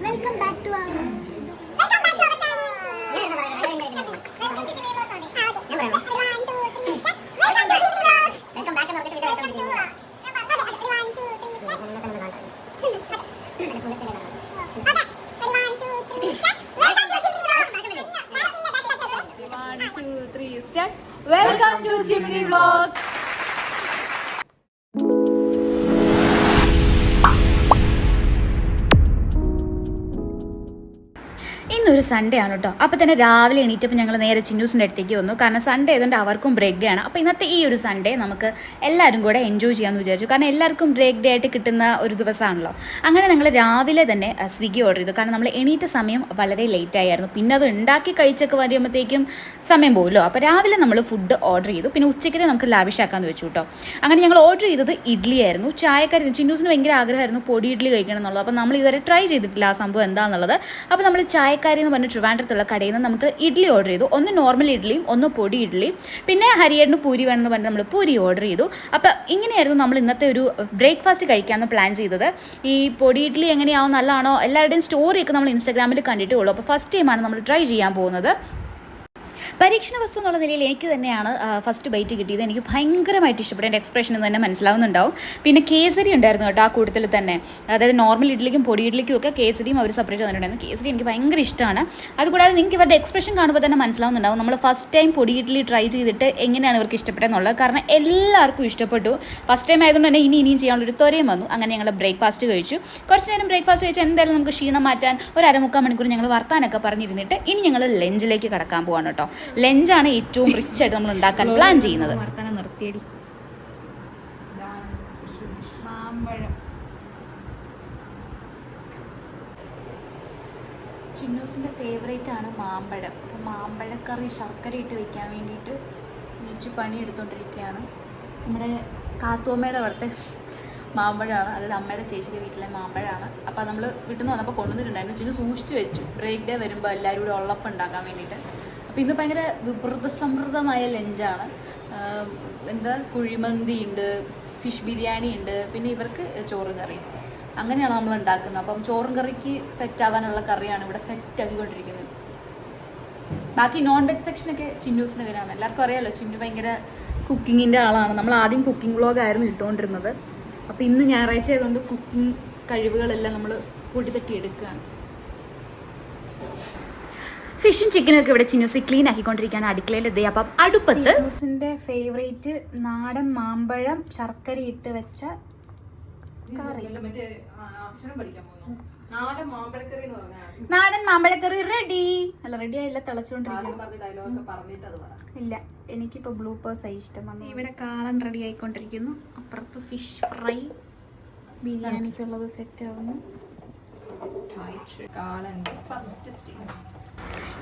Welcome back to our channel. Welcome to Jiminy Vlogs. ഇന്നൊരു Sunday ആണ് കേട്ടോ. അപ്പോൾ തന്നെ രാവിലെ എണീറ്റപ്പോൾ ഞങ്ങൾ നേരെ ചിന്നൂസിൻ്റെ അടുത്തേക്ക് വന്നു. കാരണം സൺഡേ ആയതുകൊണ്ട് അവർക്കും ബ്രേക്ക് ഡേ ആണ്. അപ്പോൾ ഇന്നത്തെ ഈ ഒരു സൺഡേ നമുക്ക് എല്ലാവരും കൂടെ എൻജോയ് ചെയ്യാമെന്ന് വിചാരിച്ചു. കാരണം എല്ലാവർക്കും ബ്രേക്ക് ഡേ ആയിട്ട് കിട്ടുന്ന ഒരു ദിവസമാണല്ലോ. അങ്ങനെ ഞങ്ങൾ രാവിലെ തന്നെ സ്വിഗ്ഗി ഓർഡർ ചെയ്തു. കാരണം നമ്മൾ എണീറ്റ സമയം വളരെ ലേറ്റ് ആയിരുന്നു. പിന്നെ അത് ഉണ്ടാക്കി കഴിച്ചൊക്കെ വരുമ്പോഴത്തേക്കും സമയം പോകുമല്ലോ. അപ്പോൾ രാവിലെ നമ്മൾ ഫുഡ് ഓർഡർ ചെയ്തു. പിന്നെ ഉച്ചയ്ക്ക് നമുക്ക് ലാവിഷാക്കാമെന്ന് വെച്ചു കേട്ടോ. അങ്ങനെ ഞങ്ങൾ ഓർഡർ ചെയ്തത് ഇഡ്ഡലി ആയിരുന്നു. ചായക്കാരി ചിന്നൂസിന് ഭയങ്കര ആഗ്രഹമായിരുന്നു പൊടി ഇഡ്ഡലി കഴിക്കണം എന്നുള്ളത്. അപ്പോൾ നമ്മൾ ഇതുവരെ ട്രൈ ചെയ്തിട്ടില്ല ആ സംഭവം എന്താണെന്നുള്ളത്. അപ്പോൾ നമ്മൾ ചായക്കാരി എന്ന് പറഞ്ഞ ട്രിവാൻഡ്രത്തുള്ള കടയിൽ നിന്ന് നമുക്ക് ഇഡ്ഡലി ഓർഡർ ചെയ്തു. ഒന്ന് നോർമൽ ഇഡ്ഡലിയും ഒന്ന് പൊടി ഇഡ്ഡലിയും. പിന്നെ ഹരിയേട്ടന് പൂരി വേണമെന്ന് പറഞ്ഞ് നമ്മൾ പൂരി ഓർഡർ ചെയ്തു. അപ്പോൾ ഇങ്ങനെയായിരുന്നു നമ്മൾ ഇന്നത്തെ ഒരു ബ്രേക്ക്ഫാസ്റ്റ് കഴിക്കാമെന്ന് പ്ലാൻ ചെയ്തത്. ഈ പൊടി ഇഡ്ഡലി എങ്ങനെയാവും നല്ലതാണോ എല്ലാവരുടെയും സ്റ്റോറിയൊക്കെ നമ്മൾ ഇൻസ്റ്റാഗ്രാമിൽ കണ്ടിട്ടേ ഉള്ളൂ. അപ്പോൾ ഫസ്റ്റ് ടൈമാണ് നമ്മൾ ട്രൈ ചെയ്യാൻ പോകുന്നത്. പരീക്ഷണ വസ്തു എന്നുള്ള നിലയിൽ എനിക്ക് തന്നെയാണ് ഫസ്റ്റ് ബൈറ്റ് കിട്ടിയത്. എനിക്ക് ഭയങ്കരമായിട്ട് ഇഷ്ടപ്പെട്ടു. എൻ്റെ എക്സ്പ്രഷൻ തന്നെ മനസ്സിലാവുന്നുണ്ടാവും. പിന്നെ കേസരി ഉണ്ടായിരുന്നു കേട്ടോ ആ കൂട്ടത്തിൽ തന്നെ. അതായത് നോർമൽ ഇഡ്ഡലിക്കും പൊടി ഇഡ്ഡലിക്കും ഒക്കെ കേസരിയും അവർ സെപ്പറേറ്റ് തന്നിട്ടുണ്ടായിരുന്നു. കേസരി എനിക്ക് ഭയങ്കര ഇഷ്ടമാണ്. അതുകൂടാതെ നിങ്ങൾക്ക് ഇവരുടെ എക്സ്പ്രഷൻ കാണുമ്പോൾ തന്നെ മനസ്സിലാവുന്നുണ്ടാവും നമ്മൾ ഫസ്റ്റ് ടൈം പൊടി ഇഡ്ഡലി ട്രൈ ചെയ്തിട്ട് എങ്ങനെയാണ് ഇവർക്ക് ഇഷ്ടപ്പെട്ടതെന്നുള്ളത്. കാരണം എല്ലാവർക്കും ഇഷ്ടപ്പെട്ടു. ഫസ്റ്റ് ടൈം ആയതുകൊണ്ട് തന്നെ ഇനിയും ചെയ്യാനുള്ളൊരു ത്വരയും വന്നു. അങ്ങനെ ഞങ്ങൾ ബ്രേക്ക്ഫാസ്റ്റ് കഴിച്ചു. കുറച്ച് നേരം ബ്രേക്ക്ഫാസ്റ്റ് കഴിച്ചാൽ എന്തായാലും നമുക്ക് ക്ഷീണം മാറ്റാൻ ഒരു അരമുക്കാൽ മണിക്കൂർ ഞങ്ങൾ വർത്താനൊക്കെ പറഞ്ഞിരുന്നിട്ട് ഇനി ഞങ്ങൾ ലഞ്ചിലേക്ക് കടക്കാൻ പോവാണ് കേട്ടോ. ലഞ്ചാണ് ഏറ്റവും റിച്ച് ആയിട്ട് നമ്മൾ ഉണ്ടാക്കാൻ പ്ലാൻ ചെയ്യുന്നത്. വർത്താനം നിർത്തിയടി. മാമ്പഴം ചിന്നൂസിൻ്റെ ഫേവറേറ്റ് ആണ് മാമ്പഴം. അപ്പോൾ മാമ്പഴക്കറി ശർക്കര ഇട്ട് വെക്കാൻ വേണ്ടിയിട്ട് വീട്ടിൽ പണി എടുത്തുകൊണ്ടിരിക്കുകയാണ്. നമ്മുടെ കാത്തുമ്മയുടെ അവിടുത്തെ മാമ്പഴമാണ്. അതായത് അമ്മയുടെ ചേച്ചിയുടെ വീട്ടിലെ മാമ്പഴമാണ്. അപ്പോൾ നമ്മൾ വീട്ടിൽ നിന്ന് വന്നപ്പോൾ കൊണ്ടുവന്നിട്ടുണ്ടായിരുന്നു. ചിന്നു സൂക്ഷിച്ച് വെച്ചു ബ്രേക്ക് ഡേ വരുമ്പോൾ എല്ലാവരും കൂടെ ഉള്ളപ്പം ഉണ്ടാക്കാൻ വേണ്ടിയിട്ട്. അപ്പോൾ ഇന്ന് ഭയങ്കര വിഭൃതസമൃദ്ധമായ ലഞ്ചാണ്. എന്താ കുഴിമന്തി ഉണ്ട്, ഫിഷ് ബിരിയാണി ഉണ്ട്, പിന്നെ ഇവർക്ക് ചോറും കറിയും. അങ്ങനെയാണ് നമ്മൾ ഉണ്ടാക്കുന്നത്. അപ്പം ചോറും കറിക്ക് സെറ്റ് ആവാനുള്ള കറിയാണ് ഇവിടെ സെറ്റ് ആക്കിക്കൊണ്ടിരിക്കുന്നത്. ബാക്കി നോൺ വെജ് സെക്ഷനൊക്കെ ചിന്നൂസിൻ്റെ കയ്യിലാണ്. എല്ലാവർക്കും അറിയാമല്ലോ ചിന്നു ഭയങ്കര കുക്കിങ്ങിൻ്റെ ആളാണ്. നമ്മൾ ആദ്യം കുക്കിംഗ് വ്ളോഗായിരുന്നു ഇട്ടുകൊണ്ടിരുന്നത്. അപ്പോൾ ഇന്ന് ഞായറാഴ്ച ആയതുകൊണ്ട് കുക്കിംഗ് കഴിവുകളെല്ലാം നമ്മൾ കൂട്ടിത്തട്ടി എടുക്കുകയാണ്. ഫിഷും ചിക്കനും ഒക്കെ ഇവിടെ ചിന്നൂസി ക്ലീൻ ആക്കിക്കൊണ്ടിരിക്കുകയാണ് അടുക്കളയിലെത്തി. അപ്പം അടുപ്പത്ത് ചിന്നൂസിൻ്റെ ഫേവറേറ്റ് നാടൻ മാമ്പഴം ശർക്കര ഇട്ട് വെച്ച കറി. നാടൻ മാമ്പഴക്കറി റെഡി. അല്ല റെഡി ആയില്ല, തിളച്ചുകൊണ്ടിരിക്കുന്നു. ഇല്ല എനിക്കിപ്പോൾ ബ്ലൂപ്പേഴ്സ് ആയി ഇഷ്ടം. ഇവിടെ കാളൻ റെഡി ആയിക്കൊണ്ടിരിക്കുന്നു. അപ്പുറത്ത് ഫിഷ് ഫ്രൈ ബിരിയാണിക്കുള്ളത് സെറ്റ് ആവുന്നു.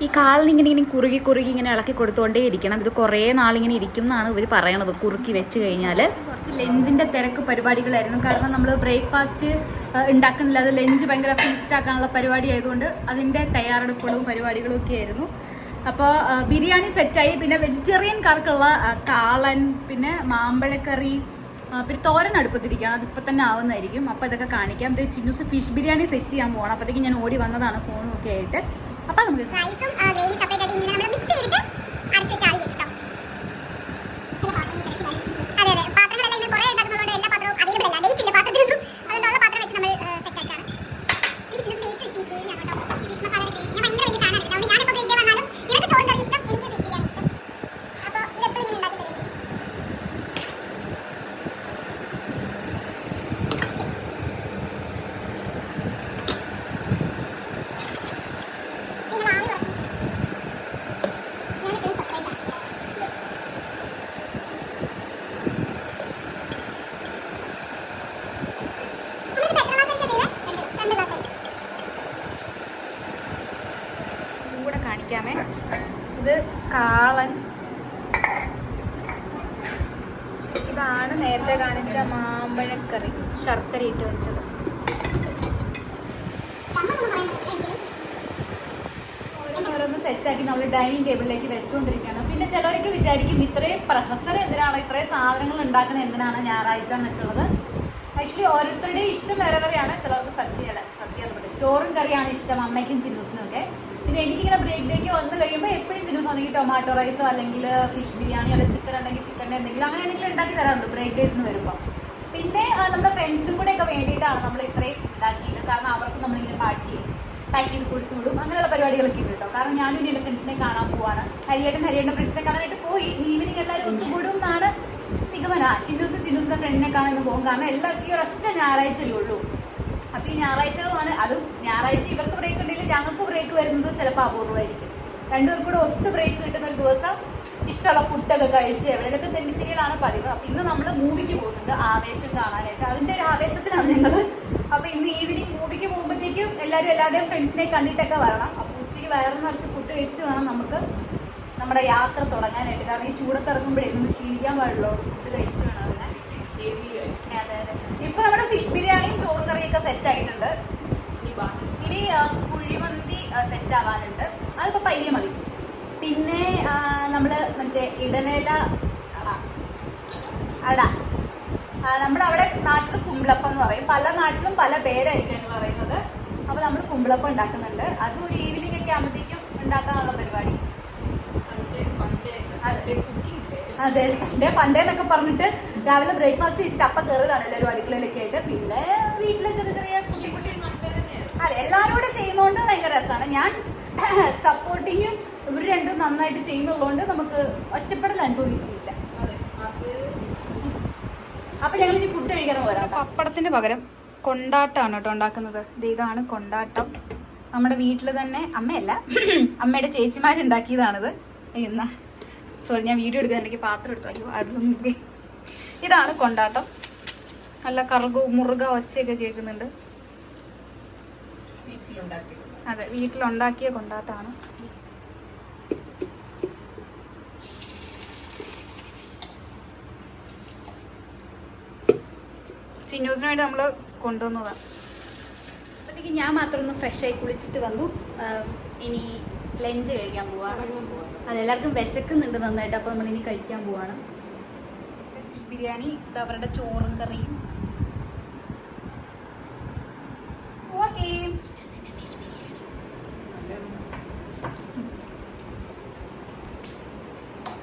ഈ കാലിനിങ്ങനെ കുറുകി ഇങ്ങനെ ഇളക്കി കൊടുത്തുകൊണ്ടേ ഇരിക്കണം. ഇത് കുറേ നാളിങ്ങനെ ഇരിക്കും എന്നാണ് ഇവർ പറയണത് കുറുക്കി വെച്ച് കഴിഞ്ഞാൽ. കുറച്ച് ലഞ്ചിൻ്റെ തിരക്ക് പരിപാടികളായിരുന്നു. കാരണം നമ്മൾ ബ്രേക്ക്ഫാസ്റ്റ് ഉണ്ടാക്കുന്നില്ല, അത് ലഞ്ച് ഭയങ്കര ഫീസ്റ്റ് ആക്കാനുള്ള പരിപാടി ആയതുകൊണ്ട് അതിൻ്റെ തയ്യാറെടുപ്പുകളും പരിപാടികളും ഒക്കെ ആയിരുന്നു. അപ്പോൾ ബിരിയാണി സെറ്റായി. പിന്നെ വെജിറ്റേറിയൻകാർക്കുള്ള കാളൻ, പിന്നെ മാമ്പഴക്കറി, പിന്നെ തോരൻ അടുപ്പത്തിരിക്കുകയാണ്. അതിപ്പോൾ തന്നെ ആവുന്നതായിരിക്കും. അപ്പോൾ ഇതൊക്കെ കാണിക്കാം. ഇത് ചിന്നൂസ് ഫിഷ് ബിരിയാണി സെറ്റ് ചെയ്യാൻ പോകണം. അപ്പോഴത്തേക്ക് ഞാൻ ഓടി വന്നതാണ് ഫോണും ഒക്കെ ആയിട്ട്. അപ്പോൾ നമുക്ക് റൈസും ഗ്രേവി സെപ്പറേറ്റ് ആയിട്ട് ഇങ്ങനെ നമ്മൾ മിക്സ് ചെയ്തിട്ട് അരച്ച് വെച്ച് ആവി കേട്ടോ. അതെ അതെ, പാത്രങ്ങളെല്ലാം ഇങ്ങനെ കുറേ ഉണ്ടാക്കുന്നതുകൊണ്ട് എല്ലാ പാത്രവും അവൈലബിൾ അല്ല, ഡേറ്റ് ഇല്ല പാത്രത്തിനൊന്നും. അതുകൊണ്ടുള്ള പാത്രം വെച്ച് നമ്മൾ സെറ്റ് ആക്കാണ്. എനിക്ക് ചിന്നൂസിന് ഏറ്റവും ഇഷ്ടം ഈ ഗ്രേവിയാണ് കേട്ടോ. ഈ ഫിഷ് മസാലയുടെ ഗ്രേവി ഞാൻ ഭയങ്കര വലിയ ഫാനാണ്. അതുകൊണ്ട് ഞാനിപ്പോൾ ബ്രേക്ക് ഡേ വന്നാലും ഇവർക്ക് ചോറും കറി ഇഷ്ടം, എനിക്ക് ഫിഷ് ബിരിയാണി ഇഷ്ടം. അപ്പോൾ ഇതെപ്പോഴും ഇങ്ങനെ ഉണ്ടാക്കി തരും. കാണിക്കാമേ. ഇത് കാളൻ, ഇതാണ് നേരത്തെ കാണിച്ച മാമ്പഴക്കറി ശർക്കര ഇട്ട് വെച്ചത്. ഓരോന്ന് സെറ്റാക്കി നമ്മൾ ഡൈനിങ് ടേബിളിലേക്ക് വെച്ചുകൊണ്ടിരിക്കുകയാണ്. പിന്നെ ചിലവരൊക്കെ വിചാരിക്കും ഇത്രയും പ്രഹസനം എന്തിനാണ്, ഇത്രയും സാധനങ്ങൾ ഉണ്ടാക്കുന്നത് എന്തിനാണ് ഞായറാഴ്ച എന്നൊക്കെ ഉള്ളത്. ആക്ച്വലി ഓരോരുത്തരുടെയും ഇഷ്ടം വേറെ വേറെയാണ്. ചിലർക്ക് സദ്യ എന്ന് പറയുന്നത് ചോറും കറിയാണ് ഇഷ്ടം, അമ്മയ്ക്കും ചിന്നൂസിനും ഒക്കെ. പിന്നെ എനിക്കിങ്ങനെ ബ്രേക്ക് ഡേക്ക് വന്നു കഴിയുമ്പോൾ എപ്പോഴും ചിന്നൂസ് അല്ലെങ്കിൽ ടൊമാറ്റോ റൈസോ അല്ലെങ്കിൽ ഫിഷ് ബിരിയാണി അല്ലെങ്കിൽ ചിക്കൻ ഉണ്ടെങ്കിൽ ചിക്കൻ്റെ എന്തെങ്കിലും അങ്ങനെ എന്തെങ്കിലും ഉണ്ടാക്കി തരാറുണ്ട് ബ്രേക്ക് ഡേയ്സിന് വരുമ്പോൾ. പിന്നെ നമ്മുടെ ഫ്രണ്ട്സിനും കൂടെ ഒക്കെ വേണ്ടിയിട്ടാണ് നമ്മൾ ഇത്രയും ഉണ്ടാക്കിയത്. കാരണം അവർക്ക് നമ്മളിങ്ങനെ പാഴ്സൽ ചെയ്യും, പാക്ക് ചെയ്ത് കൊടുത്തു വിടും, അങ്ങനെയുള്ള പരിപാടികളൊക്കെ ഉണ്ട് കേട്ടോ. കാരണം ഞാനും എൻ്റെ ഫ്രണ്ട്സിനെ കാണാൻ പോവാണ്. ഹരിയേട്ടൻ്റെ ഫ്രണ്ട്സിനെ കാണാനായിട്ട് പോയി. ഈവനിങ് എല്ലാവരും ഒത്തുകൂടും എന്നാണ് നിഗമനം. ചിന്നൂസിൻ്റെ ഫ്രണ്ടിനെ കാണാൻ പോകും. കാരണം എല്ലാവർക്കും ഈ ഒരൊറ്റ ഞായറാഴ്ചയല്ലേ ഉള്ളൂ. അപ്പോൾ ഈ ഞായറാഴ്ചകളുമാണ്, അതും ഞായറാഴ്ച ഇവർക്ക് ബ്രേക്ക് ഉണ്ടെങ്കിൽ ഞങ്ങൾക്ക് ബ്രേക്ക് വരുന്നത് ചിലപ്പോൾ അപൂർവമായിരിക്കും. രണ്ടുപേർക്കും കൂടെ ഒത്ത് ബ്രേക്ക് കിട്ടുന്ന ഒരു ദിവസം ഇഷ്ടമുള്ള ഫുഡൊക്കെ കഴിച്ച് എവിടെയൊക്കെ തെന്നിത്തിരികളാണ് പതിവ്. അപ്പോൾ ഇന്ന് നമ്മൾ മൂവിക്ക് പോകുന്നുണ്ട് ആവേശം കാണാനായിട്ട്. അതിൻ്റെ ഒരു ആവേശത്തിലാണ് ഞങ്ങൾ. അപ്പോൾ ഇന്ന് ഈവനിങ് മൂവിക്ക് പോകുമ്പോഴത്തേക്കും എല്ലാവരുടെയും ഫ്രണ്ട്സിനെ കണ്ടിട്ടൊക്കെ വരണം. അപ്പോൾ ഉച്ചയ്ക്ക് വയറ് നിറച്ച് ഫുഡ് കഴിച്ചിട്ട് വേണം നമുക്ക് നമ്മുടെ യാത്ര തുടങ്ങാനായിട്ട്. കാരണം ഈ ചൂടത്തിറങ്ങുമ്പോഴേ നമ്മൾ ക്ഷീണിക്കാൻ പാടുള്ളൂ. ഫുഡ് കഴിച്ചിട്ട് വേണം അതിനെ. അതെ. ഇപ്പൊ നമ്മുടെ ഫിഷ് ബിരിയാണിയും ചോറ് കറിയൊക്കെ സെറ്റ് ആയിട്ടുണ്ട്. ഇനി കുഴിമന്തി സെറ്റ് ആവാനുണ്ട്. അതിപ്പോ പയ്യെ മതി. പിന്നെ നമ്മള് മറ്റേ ഇടനേല അട, നമ്മുടെ അവിടെ നാട്ടിൽ കുമ്പിളപ്പം എന്ന് പറയും. പല നാട്ടിലും പല പേരായിരിക്കും പറയുന്നത്. അപ്പൊ നമ്മൾ കുമ്പിളപ്പം ഉണ്ടാക്കുന്നുണ്ട്. അതും ഒരു ഈവനിങ് ഒക്കെ ആകുമ്പോഴത്തേക്കും ഉണ്ടാക്കാനുള്ള പരിപാടി. അതെ, സൺഡേ ഫണ്ടേ എന്നൊക്കെ പറഞ്ഞിട്ട് രാവിലെ ബ്രേക്ക്ഫാസ്റ്റ് കഴിച്ചിട്ട് അപ്പം കയറുകയാണ് എല്ലാവരും അടുക്കളയിലൊക്കെ ആയിട്ട്. പിന്നെ വീട്ടിലെ ചെറിയ കുട്ടി അതെ എല്ലാവരും കൂടെ ചെയ്യുന്നതുകൊണ്ട് ഭയങ്കര രസമാണ്. ഞാൻ സപ്പോർട്ടിങ്ങും ഇവർ രണ്ടും നന്നായിട്ട് ചെയ്യുന്നതുകൊണ്ട് നമുക്ക് ഒറ്റപ്പെടൽ അനുഭവിക്കുന്നില്ല. അപ്പൊ ഞങ്ങൾ ഇനി ഫുഡ് കഴിക്കാൻ പോരാം. പപ്പടത്തിന് പകരം കൊണ്ടാട്ടമാണ് കേട്ടോ ഉണ്ടാക്കുന്നത്. ഇതാണ് കൊണ്ടാട്ടം. നമ്മുടെ വീട്ടിൽ തന്നെ, അമ്മയല്ല അമ്മയുടെ ചേച്ചിമാരുണ്ടാക്കിയതാണിത്. എന്നാ സോറി, ഞാൻ വീഡിയോ എടുക്കാൻ എനിക്ക് പാത്രം എടുത്തു. അയ്യോ അടുത്തൊന്നുമില്ലേ. ഇതാണ് കൊണ്ടാട്ടം. നല്ല മുറുക ഒച്ചയൊക്കെ കേൾക്കുന്നുണ്ട്. അതെ, വീട്ടിലുണ്ടാക്കിയ കൊണ്ടാട്ടമാണ്. ചിന്നൂസിന് വേണ്ടി നമ്മൾ കൊണ്ടുവന്നതാണ്. അപ്പോഴത്തേക്ക് ഞാൻ മാത്രം ഒന്ന് ഫ്രഷായി കുളിച്ചിട്ട് വന്നു. ഇനി ലഞ്ച് കഴിക്കാൻ പോവാണ്. അതെല്ലാവർക്കും വിശക്കുന്നുണ്ട് നന്നായിട്ട്. അപ്പോൾ നമ്മളിനി കഴിക്കാൻ പോവാണ്. ഫിഷ് ബിരിയാണി, അവരുടെ ചോറും കറിയും. ഓക്കേ,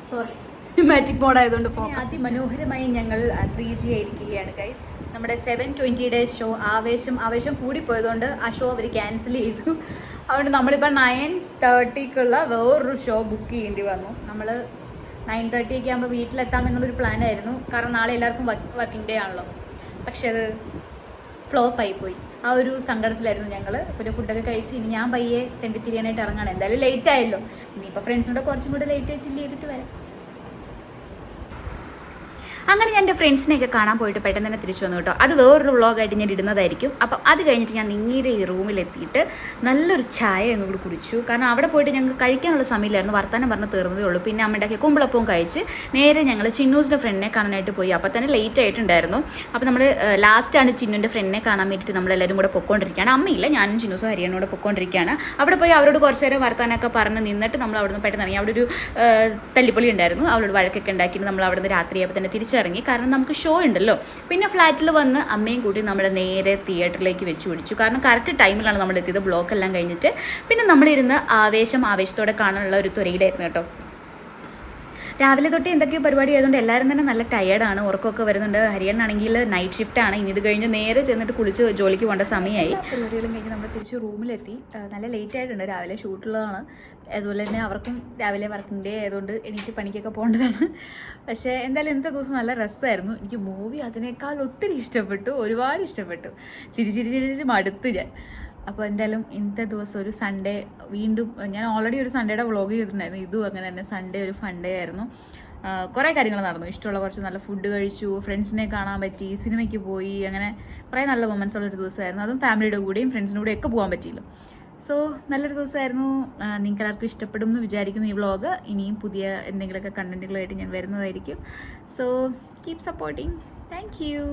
സോറി സിനിമാറ്റിക് മോഡ് ആയതുകൊണ്ട് അതിമനോഹരമായി ഞങ്ങൾ 3G ആയിരിക്കുകയാണ് ഗൈസ്. നമ്മുടെ 7:20 ഷോ ആവേശം കൂടിപ്പോയതുകൊണ്ട് ആ ഷോ അവർ ക്യാൻസൽ ചെയ്തു. അതുകൊണ്ട് നമ്മളിപ്പോൾ 9:30 വേറൊരു ഷോ ബുക്ക് ചെയ്യേണ്ടി വന്നു. നമ്മൾ 9:30 ആകുമ്പോൾ വീട്ടിലെത്താമെന്നുള്ളൊരു പ്ലാനായിരുന്നു. കാരണം നാളെ എല്ലാവർക്കും വർക്കിംഗ് ഡേ ആണല്ലോ. പക്ഷെ അത് ഫ്ലോപ്പായിപ്പോയി. ആ ഒരു സങ്കടത്തിലായിരുന്നു ഞങ്ങൾ. പിന്നെ ഫുഡൊക്കെ കഴിച്ച് ഇനി ഞാൻ പയ്യെ തെണ്ടിത്തിരിയാനായിട്ട് ഇറങ്ങാണ്. എന്തായാലും ലേറ്റ് ആയല്ലോ. ഇനിയിപ്പോൾ ഫ്രണ്ട്സിനോട് കുറച്ചും കൂടെ ലേറ്റ് ആയി ചില്ല് ചെയ്തിട്ട് വരാം. അങ്ങനെ ഞാൻ എൻ്റെ ഫ്രണ്ട്സിനെയൊക്കെ കാണാൻ പോയിട്ട് പെട്ടെന്ന് തന്നെ തിരിച്ചു വന്നു കേട്ടോ. അത് വേറൊരു വ്ളോഗായിട്ട് ഞാൻ ഇടുന്നതായിരിക്കും. അപ്പം അത് കഴിഞ്ഞിട്ട് ഞാൻ നേരെ ഈ റൂമിലെത്തിയിട്ട് നല്ലൊരു ചായ അങ്ങ് കൂടി കുടിച്ചു. കാരണം അവിടെ പോയിട്ട് ഞങ്ങൾക്ക് കഴിക്കാനുള്ള സമയമില്ലായിരുന്നു. വർത്താനം പറഞ്ഞ് തീർന്നതേ ഉള്ളൂ. പിന്നെ അമ്മയുണ്ടാക്കിയ കുമ്പളപ്പവും കഴിച്ച് നേരെ ഞങ്ങൾ ചിന്നൂസിൻ്റെ ഫ്രണ്ടിനെ കാണാനായിട്ട് പോയി. അപ്പോൾ തന്നെ ലേറ്റ് ആയിട്ടുണ്ടായിരുന്നു. അപ്പോൾ നമ്മൾ ലാസ്റ്റാണ് ചിന്നുവിൻ്റെ ഫ്രണ്ടിനെ കാണാൻ വേണ്ടിയിട്ട് നമ്മളെല്ലാവരും കൂടെ പൊയ്ക്കൊണ്ടിരിക്കുകയാണ്. അമ്മയില്ല, ഞാനും ചിന്നൂസും ഹരിയാനോട് പൊയ്ക്കൊണ്ടിരിക്കുകയാണ്. അവിടെ പോയി അവരോട് കുറച്ച് നേരം വർത്താനമൊക്കെ പറഞ്ഞ് നിന്നിട്ട് നമ്മൾ അവിടെ നിന്ന് പെട്ടെന്ന് ഇറങ്ങി. അവിടെ ഒരു തല്ലിപ്പൊളി ഉണ്ടായിരുന്നു. അവളോട് വഴക്കൊക്കെ ഉണ്ടാക്കിയിട്ട് നമ്മൾ അവിടെ നിന്ന് രാത്രിയായപ്പോൾ തന്നെ തിരിച്ചിറങ്ങി. കാരണം നമുക്ക് ഷോ ഉണ്ടല്ലോ. പിന്നെ ഫ്ലാറ്റിൽ വന്ന് അമ്മയും കൂട്ടി നമ്മൾ നേരെ തിയേറ്ററിലേക്ക് വെച്ച് പിടിച്ചു. കാരണം കറക്റ്റ് ടൈമിലാണ് നമ്മൾ എത്തിയത്, ബ്ലോക്ക് എല്ലാം കഴിഞ്ഞിട്ട്. പിന്നെ നമ്മളിരുന്ന് ആവേശത്തോടെ കാണാനുള്ള ഒരു ത്വരയിലായിരുന്നു കേട്ടോ. രാവിലെ തൊട്ട് എന്തൊക്കെയോ പരിപാടി ആയതുകൊണ്ട് എല്ലാവരും തന്നെ നല്ല ടയേർഡാണ്, ഉറക്കമൊക്കെ വരുന്നുണ്ട്. ഹരിയാനാണെങ്കിൽ നൈറ്റ് ഷിഫ്റ്റാണ്. ഇനി ഇത് കഴിഞ്ഞ് നേരെ ചെന്നിട്ട് കുളിച്ച് ജോലിക്ക് പോകേണ്ട സമയമായി. പരിപാടികളും കഴിഞ്ഞ് നമ്മൾ തിരിച്ച് റൂമിലെത്തി. നല്ല ലേറ്റ് ആയിട്ടുണ്ട്, രാവിലെ ഷൂട്ടുള്ളതാണ്. അതുപോലെ തന്നെ അവർക്കും രാവിലെ വർക്കിംഗ് ഡേ ആയതുകൊണ്ട് എണീറ്റ് പണിക്കൊക്കെ പോകേണ്ടതാണ്. പക്ഷേ എന്തായാലും ഇന്നത്തെ ദിവസം നല്ല രസമായിരുന്നു. എനിക്ക് മൂവി അതിനേക്കാൾ ഒത്തിരി ഇഷ്ടപ്പെട്ടു, ഒരുപാട് ഇഷ്ടപ്പെട്ടു. ചിരിച്ച് മടുത്തു ഞാൻ. അപ്പോൾ എന്തായാലും ഇന്നത്തെ ദിവസം ഒരു സൺഡേ വീണ്ടും ഞാൻ ഓൾറെഡി ഒരു സൺഡേയുടെ വ്ളോഗ് ചെയ്തിട്ടുണ്ടായിരുന്നു. ഇതും അങ്ങനെ തന്നെ സൺഡേ ഒരു ഫൺ ഡേ ആയിരുന്നു. കുറേ കാര്യങ്ങൾ നടന്നു. ഇഷ്ടമുള്ള കുറച്ച് നല്ല ഫുഡ് കഴിച്ചു, ഫ്രണ്ട്സിനെ കാണാൻ പറ്റി, സിനിമയ്ക്ക് പോയി, അങ്ങനെ കുറേ നല്ല മൊമെൻറ്റ്സ് ഉള്ളൊരു ദിവസമായിരുന്നു. അതും ഫാമിലിയുടെ കൂടെയും ഫ്രണ്ട്സിൻ്റെ കൂടെയും ഒക്കെ പോകാൻ പറ്റിയല്ലോ. സോ നല്ലൊരു ദിവസമായിരുന്നു. നിങ്ങൾക്ക് എല്ലാവർക്കും ഇഷ്ടപ്പെടും എന്ന് വിചാരിക്കുന്നു ഈ വ്ളോഗ്. ഇനിയും പുതിയ എന്തെങ്കിലുമൊക്കെ കണ്ടൻറ്റുകളായിട്ട് ഞാൻ വരുന്നതായിരിക്കും. So keep supporting. Thank you.